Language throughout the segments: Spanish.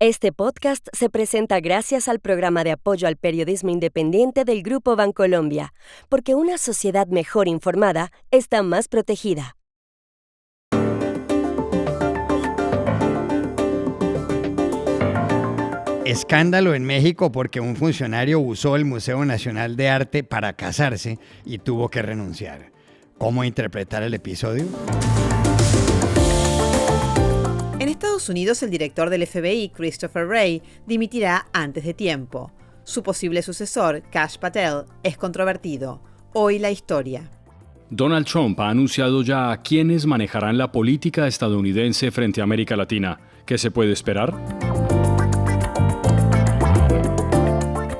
Este podcast se presenta gracias al programa de apoyo al periodismo independiente del Grupo Bancolombia, porque una sociedad mejor informada está más protegida. Escándalo en México porque un funcionario usó el Museo Nacional de Arte para casarse y tuvo que renunciar. ¿Cómo interpretar el episodio? En Estados Unidos, el director del FBI, Christopher Wray, dimitirá antes de tiempo. Su posible sucesor, Kash Patel, es controvertido. Hoy la historia. Donald Trump ha anunciado ya a quiénes manejarán la política estadounidense frente a América Latina. ¿Qué se puede esperar?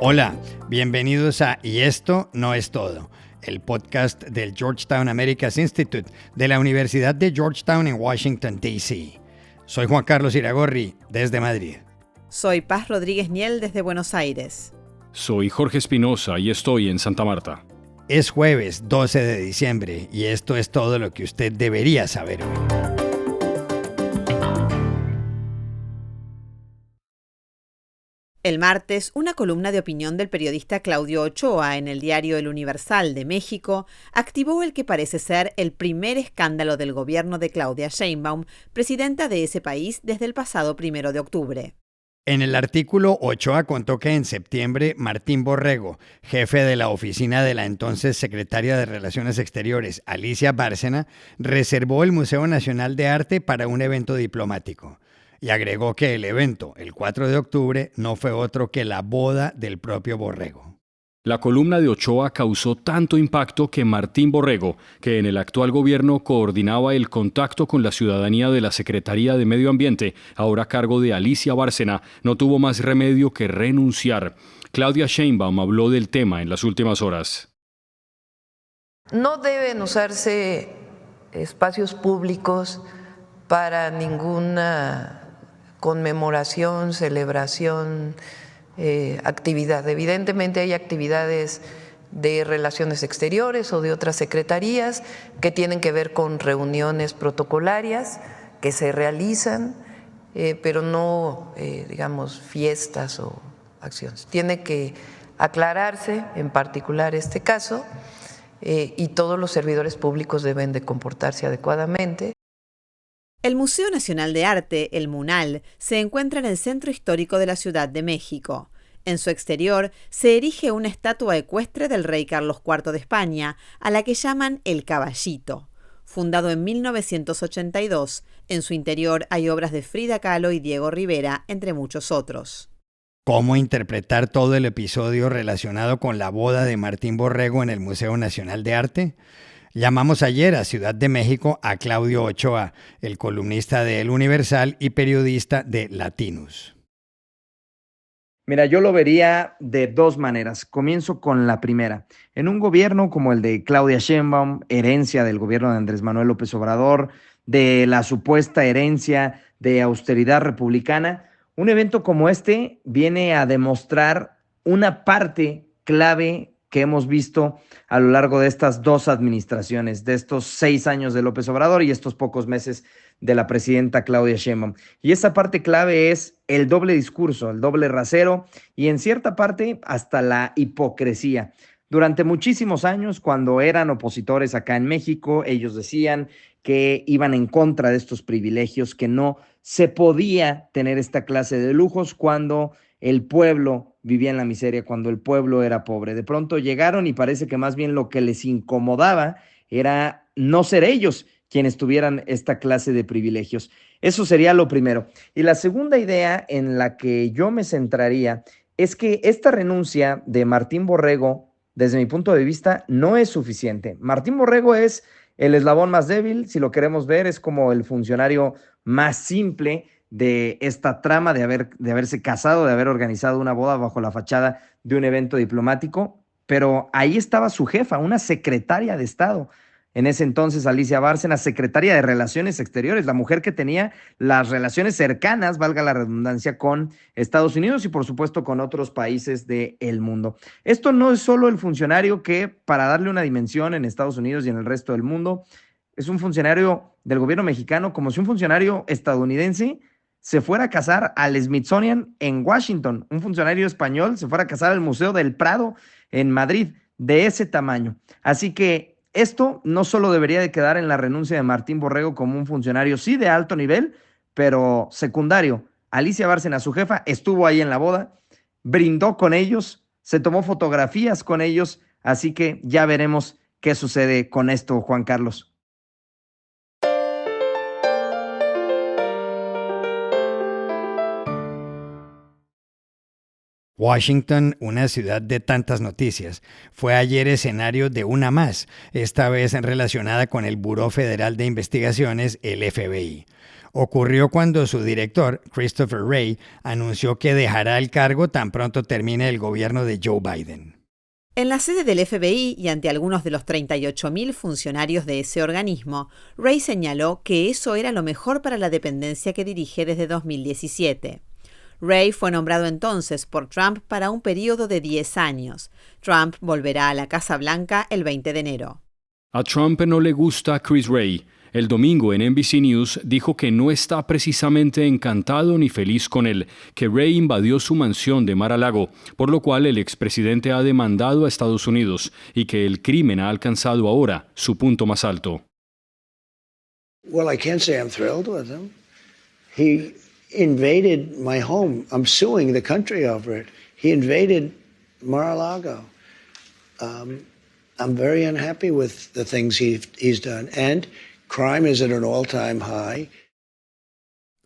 Hola, bienvenidos a Y esto no es todo, el podcast del Georgetown Americas Institute de la Universidad de Georgetown en Washington, D.C. Soy Juan Carlos Iragorri, desde Madrid. Soy Paz Rodríguez Niel, desde Buenos Aires. Soy Jorge Espinosa y estoy en Santa Marta. Es jueves 12 de diciembre y esto es todo lo que usted debería saber hoy. El martes, una columna de opinión del periodista Claudio Ochoa en el diario El Universal de México activó el que parece ser el primer escándalo del gobierno de Claudia Sheinbaum, presidenta de ese país desde el pasado 1 de octubre. En el artículo, Ochoa contó que en septiembre Martín Borrego, jefe de la oficina de la entonces secretaria de Relaciones Exteriores, Alicia Bárcena, reservó el Museo Nacional de Arte para un evento diplomático. Y agregó que el evento, el 4 de octubre, no fue otro que la boda del propio Borrego. La columna de Ochoa causó tanto impacto que Martín Borrego, que en el actual gobierno coordinaba el contacto con la ciudadanía de la Secretaría de Medio Ambiente, ahora a cargo de Alicia Bárcena, no tuvo más remedio que renunciar. Claudia Sheinbaum habló del tema en las últimas horas. No deben usarse espacios públicos para ninguna conmemoración, celebración, actividad. Evidentemente hay actividades de relaciones exteriores o de otras secretarías que tienen que ver con reuniones protocolarias que se realizan, pero no, digamos, fiestas o acciones. Tiene que aclararse, en particular este caso, y todos los servidores públicos deben de comportarse adecuadamente. El Museo Nacional de Arte, el MUNAL, se encuentra en el centro histórico de la Ciudad de México. En su exterior se erige una estatua ecuestre del rey Carlos IV de España, a la que llaman El Caballito. Fundado en 1982, en su interior hay obras de Frida Kahlo y Diego Rivera, entre muchos otros. ¿Cómo interpretar todo el episodio relacionado con la boda de Martín Borrego en el Museo Nacional de Arte? Llamamos ayer a Ciudad de México a Claudio Ochoa, el columnista de El Universal y periodista de Latinus. Mira, yo lo vería de dos maneras. Comienzo con la primera. En un gobierno como el de Claudia Sheinbaum, herencia del gobierno de Andrés Manuel López Obrador, de la supuesta herencia de austeridad republicana, un evento como este viene a demostrar una parte clave que hemos visto a lo largo de estas dos administraciones, de estos 6 años de López Obrador y estos pocos meses de la presidenta Claudia Sheinbaum. Y esa parte clave es el doble discurso, el doble rasero y en cierta parte hasta la hipocresía. Durante muchísimos años, cuando eran opositores acá en México, ellos decían que iban en contra de estos privilegios, que no se podía tener esta clase de lujos cuando el pueblo vivía en la miseria, cuando el pueblo era pobre. De pronto llegaron y parece que más bien lo que les incomodaba era no ser ellos quienes tuvieran esta clase de privilegios. Eso sería lo primero. Y la segunda idea en la que yo me centraría es que esta renuncia de Martín Borrego, desde mi punto de vista, no es suficiente. Martín Borrego es el eslabón más débil, si lo queremos ver, es como el funcionario más simple de esta trama de haberse casado, de haber organizado una boda bajo la fachada de un evento diplomático, pero ahí estaba su jefa, una secretaria de Estado. En ese entonces, Alicia Bárcena, secretaria de Relaciones Exteriores, la mujer que tenía las relaciones cercanas, valga la redundancia, con Estados Unidos y por supuesto con otros países del mundo. Esto no es solo el funcionario que, para darle una dimensión en Estados Unidos y en el resto del mundo, es un funcionario del gobierno mexicano como si un funcionario estadounidense se fuera a casar al Smithsonian en Washington, un funcionario español se fuera a casar al Museo del Prado en Madrid, de ese tamaño. Así que esto no solo debería de quedar en la renuncia de Martín Borrego como un funcionario, sí, de alto nivel, pero secundario. Alicia Bárcena, su jefa, estuvo ahí en la boda, brindó con ellos, se tomó fotografías con ellos, así que ya veremos qué sucede con esto, Juan Carlos. Washington, una ciudad de tantas noticias, fue ayer escenario de una más, esta vez relacionada con el Buró Federal de Investigaciones, el FBI. Ocurrió cuando su director, Christopher Wray, anunció que dejará el cargo tan pronto termine el gobierno de Joe Biden. En la sede del FBI y ante algunos de los 38.000 funcionarios de ese organismo, Wray señaló que eso era lo mejor para la dependencia que dirige desde 2017. Wray fue nombrado entonces por Trump para un periodo de 10 años. Trump volverá a la Casa Blanca el 20 de enero. A Trump no le gusta Chris Wray. El domingo en NBC News dijo que no está precisamente encantado ni feliz con él, que Wray invadió su mansión de Mar-a-Lago, por lo cual el expresidente ha demandado a Estados Unidos y que el crimen ha alcanzado ahora su punto más alto. Well, I can't say I'm thrilled with him. He invaded my home. I'm suing the country over it. He invaded Mar-a-Lago. I'm very unhappy with the things he's done. And crime is at an all-time high.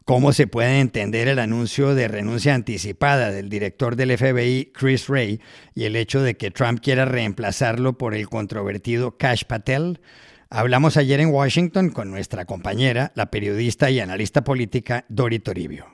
¿Cómo se puede entender el anuncio de renuncia anticipada del director del FBI, Chris Wray, y el hecho de que Trump quiera reemplazarlo por el controvertido Kash Patel? Hablamos ayer en Washington con nuestra compañera, la periodista y analista política Dori Toribio.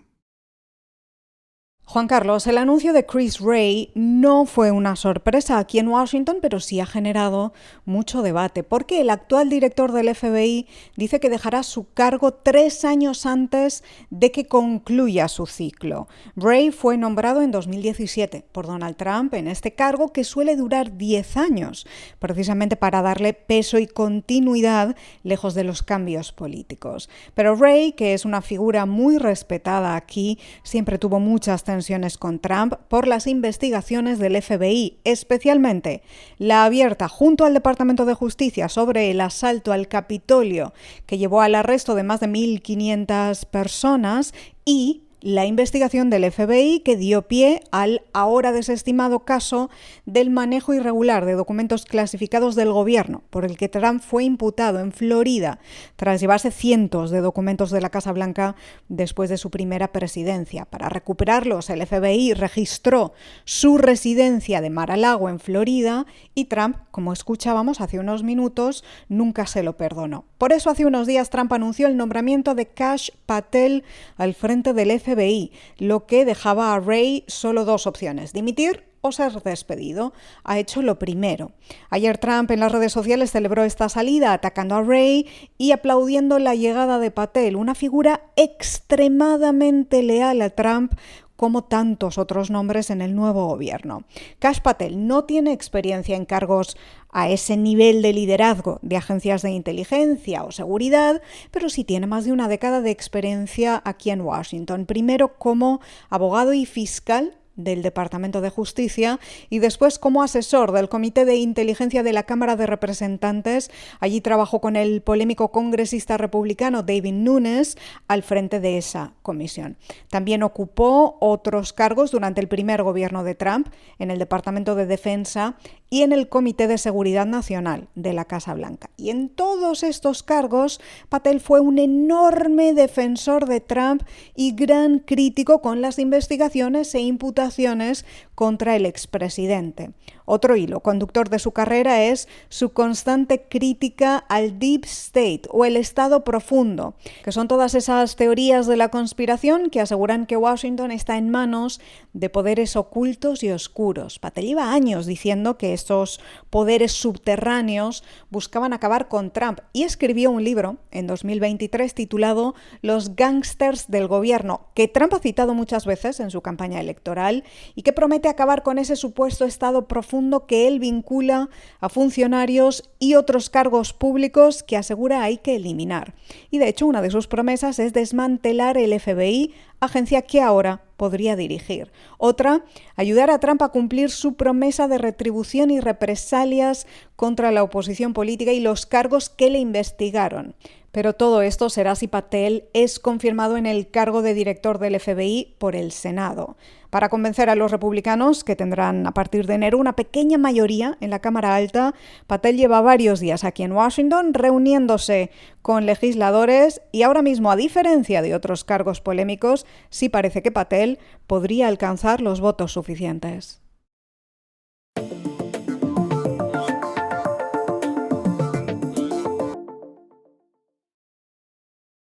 Juan Carlos, el anuncio de Chris Wray no fue una sorpresa aquí en Washington, pero sí ha generado mucho debate, porque el actual director del FBI dice que dejará su cargo 3 años antes de que concluya su ciclo. Wray fue nombrado en 2017 por Donald Trump en este cargo que suele durar 10 años, precisamente para darle peso y continuidad lejos de los cambios políticos. Pero Wray, que es una figura muy respetada aquí, siempre tuvo muchas tensiones con Trump por las investigaciones del FBI, especialmente la abierta junto al Departamento de Justicia sobre el asalto al Capitolio que llevó al arresto de más de 1.500 personas y la investigación del FBI que dio pie al ahora desestimado caso del manejo irregular de documentos clasificados del gobierno, por el que Trump fue imputado en Florida tras llevarse cientos de documentos de la Casa Blanca después de su primera presidencia. Para recuperarlos, el FBI registró su residencia de Mar-a-Lago en Florida y Trump, como escuchábamos hace unos minutos, nunca se lo perdonó. Por eso hace unos días Trump anunció el nombramiento de Kash Patel al frente del FBI, lo que dejaba a Wray solo 2 opciones: dimitir o ser despedido. Ha hecho lo primero. Ayer Trump en las redes sociales celebró esta salida atacando a Wray y aplaudiendo la llegada de Patel, una figura extremadamente leal a Trump como tantos otros nombres en el nuevo gobierno. Kash Patel no tiene experiencia en cargos a ese nivel de liderazgo de agencias de inteligencia o seguridad, pero sí tiene más de una década de experiencia aquí en Washington, primero como abogado y fiscal del Departamento de Justicia y después como asesor del Comité de Inteligencia de la Cámara de Representantes. Allí trabajó con el polémico congresista republicano David Nunes al frente de esa comisión. También ocupó otros cargos durante el primer gobierno de Trump en el Departamento de Defensa y en el Comité de Seguridad Nacional de la Casa Blanca. Y en todos estos cargos, Patel fue un enorme defensor de Trump y gran crítico con las investigaciones e imputaciones contra el expresidente. Otro hilo conductor de su carrera es su constante crítica al Deep State o el Estado profundo, que son todas esas teorías de la conspiración que aseguran que Washington está en manos de poderes ocultos y oscuros. Patel lleva años diciendo que estos poderes subterráneos buscaban acabar con Trump y escribió un libro en 2023 titulado Los gángsters del gobierno, que Trump ha citado muchas veces en su campaña electoral federal y que promete acabar con ese supuesto Estado profundo que él vincula a funcionarios y otros cargos públicos que asegura hay que eliminar. Y de hecho, una de sus promesas es desmantelar el FBI, agencia que ahora podría dirigir. Otra, ayudar a Trump a cumplir su promesa de retribución y represalias contra la oposición política y los cargos que le investigaron. Pero todo esto será si Patel es confirmado en el cargo de director del FBI por el Senado. Para convencer a los republicanos, que tendrán a partir de enero una pequeña mayoría en la Cámara Alta, Patel lleva varios días aquí en Washington reuniéndose con legisladores y ahora mismo, a diferencia de otros cargos polémicos, sí parece que Patel podría alcanzar los votos suficientes.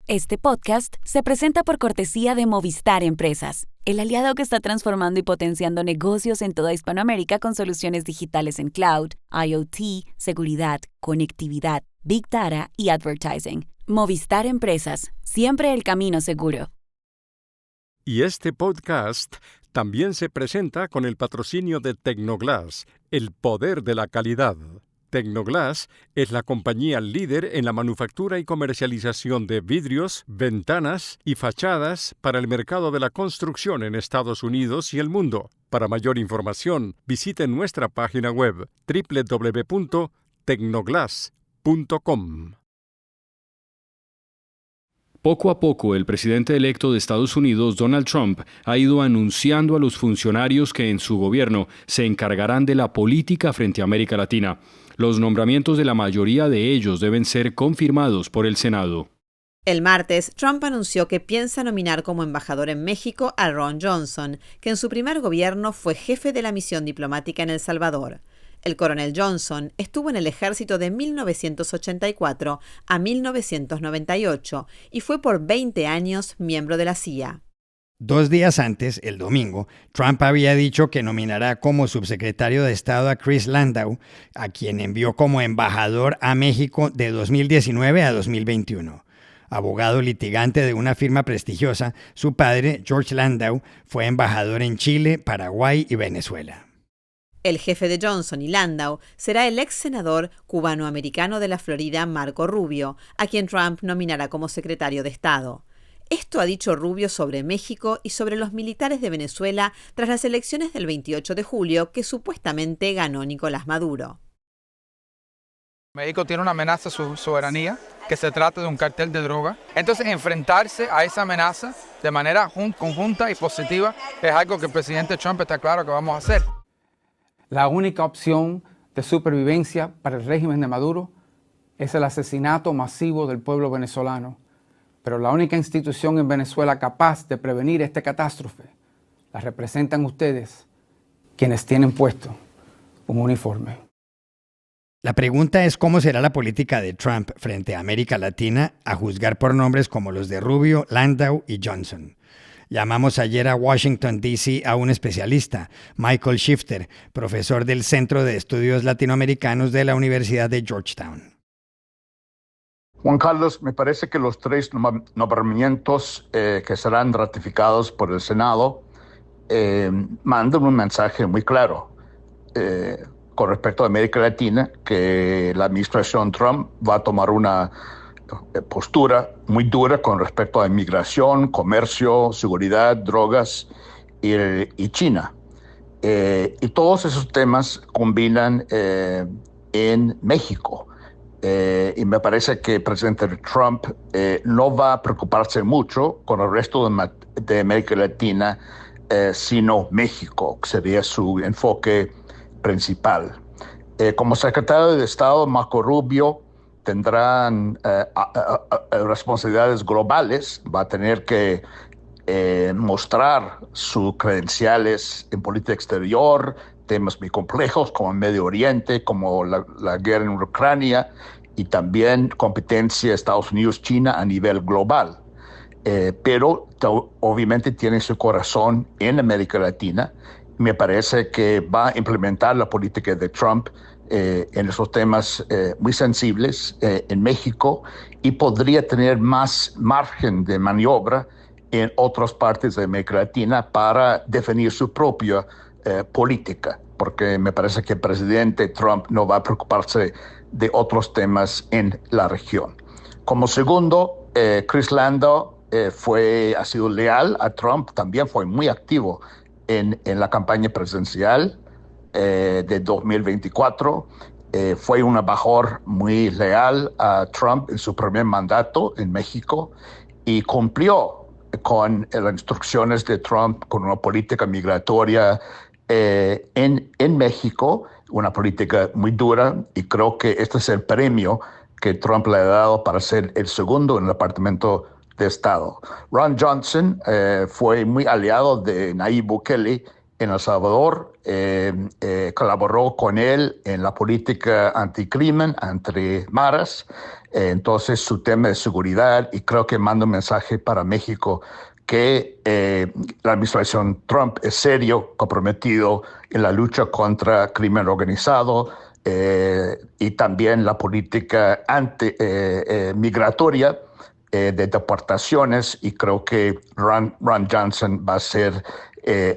Este podcast se presenta por cortesía de Movistar Empresas, el aliado que está transformando y potenciando negocios en toda Hispanoamérica con soluciones digitales en cloud, IoT, seguridad, conectividad, Big Data y advertising. Movistar Empresas, siempre el camino seguro. Y este podcast también se presenta con el patrocinio de Tecnoglass, el poder de la calidad. Tecnoglass es la compañía líder en la manufactura y comercialización de vidrios, ventanas y fachadas para el mercado de la construcción en Estados Unidos y el mundo. Para mayor información, visite nuestra página web www.tecnoglass.com. Poco a poco, el presidente electo de Estados Unidos, Donald Trump, ha ido anunciando a los funcionarios que en su gobierno se encargarán de la política frente a América Latina. Los nombramientos de la mayoría de ellos deben ser confirmados por el Senado. El martes, Trump anunció que piensa nominar como embajador en México a Ron Johnson, que en su primer gobierno fue jefe de la misión diplomática en El Salvador. El coronel Johnson estuvo en el ejército de 1984 a 1998 y fue por 20 años miembro de la CIA. 2 días antes, el domingo, Trump había dicho que nominará como subsecretario de Estado a Chris Landau, a quien envió como embajador a México de 2019 a 2021. Abogado litigante de una firma prestigiosa, su padre, George Landau, fue embajador en Chile, Paraguay y Venezuela. El jefe de Johnson y Landau será el ex senador cubanoamericano de la Florida, Marco Rubio, a quien Trump nominará como secretario de Estado. Esto ha dicho Rubio sobre México y sobre los militares de Venezuela tras las elecciones del 28 de julio que supuestamente ganó Nicolás Maduro. México tiene una amenaza a su soberanía, que se trata de un cartel de droga. Entonces, enfrentarse a esa amenaza de manera conjunta y positiva es algo que el presidente Trump está claro que vamos a hacer. La única opción de supervivencia para el régimen de Maduro es el asesinato masivo del pueblo venezolano. Pero la única institución en Venezuela capaz de prevenir esta catástrofe la representan ustedes, quienes tienen puesto un uniforme. La pregunta es cómo será la política de Trump frente a América Latina, a juzgar por nombres como los de Rubio, Landau y Johnson. Llamamos ayer a Washington, D.C. a un especialista, Michael Shifter, profesor del Centro de Estudios Latinoamericanos de la Universidad de Georgetown. Juan Carlos, me parece que los 3 nombramientos que serán ratificados por el Senado mandan un mensaje muy claro con respecto a América Latina, que la administración Trump va a tomar una postura muy dura con respecto a inmigración, comercio, seguridad, drogas y China. Y todos esos temas combinan en México. Y me parece que el presidente Trump no va a preocuparse mucho con el resto de América Latina, sino México, que sería su enfoque principal. Como secretario de Estado, Marco Rubio tendrán responsabilidades globales, va a tener que mostrar sus credenciales en política exterior, temas muy complejos como el Medio Oriente, como la guerra en Ucrania, y también competencia de Estados Unidos-China a nivel global. Pero obviamente tiene su corazón en América Latina. Me parece que va a implementar la política de Trump en esos temas muy sensibles en México, y podría tener más margen de maniobra en otras partes de América Latina para definir su propia política, porque me parece que el presidente Trump no va a preocuparse de otros temas en la región. Como segundo, Chris Landau ha sido leal a Trump, también fue muy activo en la campaña presidencial de 2024. Fue un embajador muy leal a Trump en su primer mandato en México y cumplió con las instrucciones de Trump con una política migratoria en México, una política muy dura, y creo que este es el premio que Trump le ha dado para ser el segundo en el Departamento de Estado. Ron Johnson fue muy aliado de Nayib Bukele en El Salvador, colaboró con él en la política anticrimen, anti-maras, entonces su tema de seguridad, y creo que manda un mensaje para México que la administración Trump es serio, comprometido en la lucha contra crimen organizado y también la política migratoria de deportaciones, y creo que Ron Johnson va a ser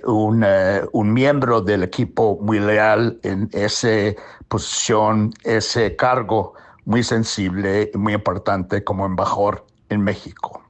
un miembro del equipo muy leal en esa posición, ese cargo muy sensible y muy importante como embajador en México.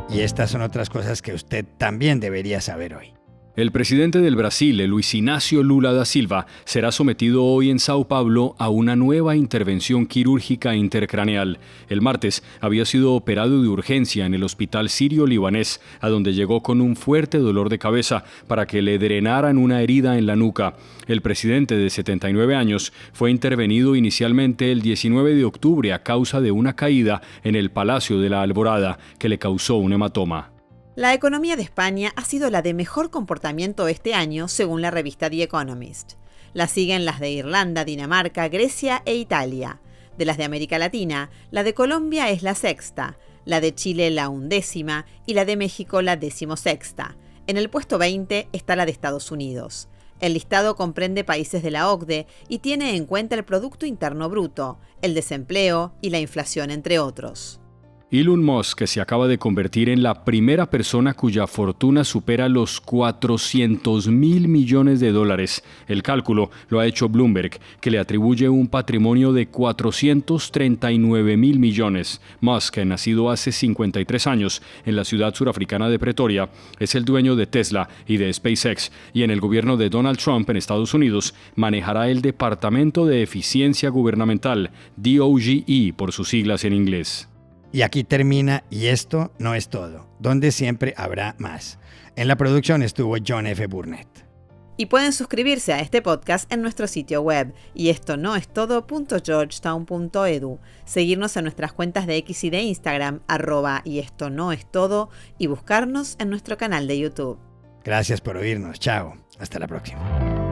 Y estas son otras cosas que usted también debería saber hoy. El presidente del Brasil, Luiz Inácio Lula da Silva, será sometido hoy en Sao Paulo a una nueva intervención quirúrgica intercraneal. El martes había sido operado de urgencia en el hospital sirio-libanés, a donde llegó con un fuerte dolor de cabeza para que le drenaran una herida en la nuca. El presidente de 79 años fue intervenido inicialmente el 19 de octubre a causa de una caída en el Palacio de la Alborada, que le causó un hematoma. La economía de España ha sido la de mejor comportamiento este año, según la revista The Economist. La siguen las de Irlanda, Dinamarca, Grecia e Italia. De las de América Latina, la de Colombia es la sexta, la de Chile la 11ª y la de México la 16ª. En el puesto 20 está la de Estados Unidos. El listado comprende países de la OCDE y tiene en cuenta el Producto Interno Bruto, el desempleo y la inflación, entre otros. Elon Musk, que se acaba de convertir en la primera persona cuya fortuna supera los $400 mil millones. El cálculo lo ha hecho Bloomberg, que le atribuye un patrimonio de 439 mil millones. Musk, nacido hace 53 años en la ciudad surafricana de Pretoria, es el dueño de Tesla y de SpaceX, y en el gobierno de Donald Trump en Estados Unidos manejará el Departamento de Eficiencia Gubernamental, DOGE por sus siglas en inglés. Y aquí termina Y esto no es todo, donde siempre habrá más. En la producción estuvo John F. Burnett. Y pueden suscribirse a este podcast en nuestro sitio web, yestonoestodo.georgetown.edu, seguirnos en nuestras cuentas de X y de Instagram, @yestonoestodo, y buscarnos en nuestro canal de YouTube. Gracias por oírnos. Chao. Hasta la próxima.